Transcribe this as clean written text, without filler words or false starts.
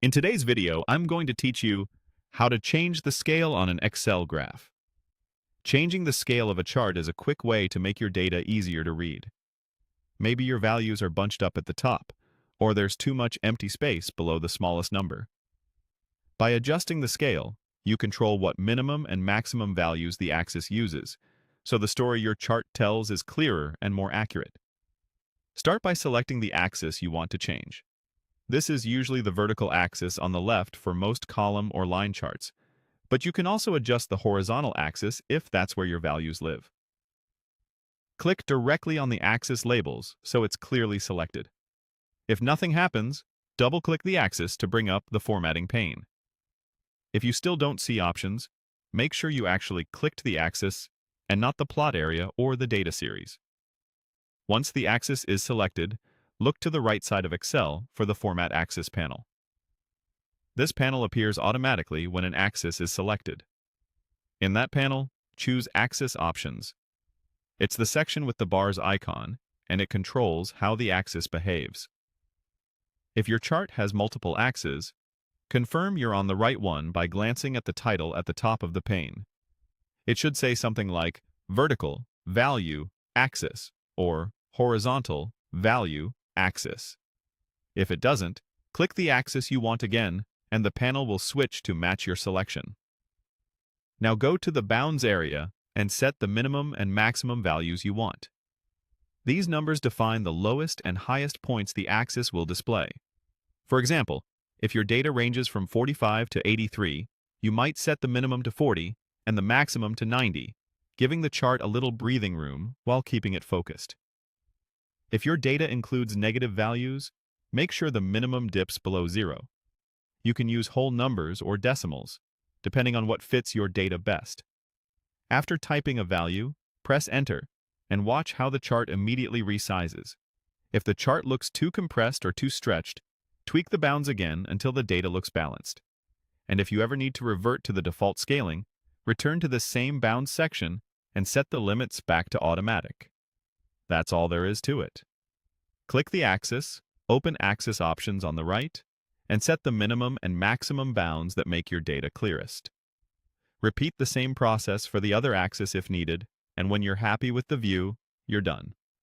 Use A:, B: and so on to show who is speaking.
A: In today's video, I'm going to teach you how to change the scale on an Excel graph. Changing the scale of a chart is a quick way to make your data easier to read. Maybe your values are bunched up at the top, or there's too much empty space below the smallest number. By adjusting the scale, you control what minimum and maximum values the axis uses, so the story your chart tells is clearer and more accurate. Start by selecting the axis you want to change. This is usually the vertical axis on the left for most column or line charts, but you can also adjust the horizontal axis if that's where your values live. Click directly on the axis labels so it's clearly selected. If nothing happens, double-click the axis to bring up the formatting pane. If you still don't see options, make sure you actually clicked the axis and not the plot area or the data series. Once the axis is selected, look to the right side of Excel for the Format Axis panel. This panel appears automatically when an axis is selected. In that panel, choose Axis Options. It's the section with the bar's icon, and it controls how the axis behaves. If your chart has multiple axes, confirm you're on the right one by glancing at the title at the top of the pane. It should say something like Vertical, Value, Axis, or Horizontal, Value, Axis. If it doesn't, click the axis you want again, and the panel will switch to match your selection. Now go to the Bounds area and set the minimum and maximum values you want. These numbers define the lowest and highest points the axis will display. For example, if your data ranges from 45 to 83, you might set the minimum to 40 and the maximum to 90, giving the chart a little breathing room while keeping it focused. If your data includes negative values, make sure the minimum dips below 0. You can use whole numbers or decimals, depending on what fits your data best. After typing a value, press Enter, and watch how the chart immediately resizes. If the chart looks too compressed or too stretched, tweak the bounds again until the data looks balanced. And if you ever need to revert to the default scaling, return to the same bounds section and set the limits back to automatic. That's all there is to it. Click the axis, open Axis Options on the right, and set the minimum and maximum bounds that make your data clearest. Repeat the same process for the other axis if needed, and when you're happy with the view, you're done.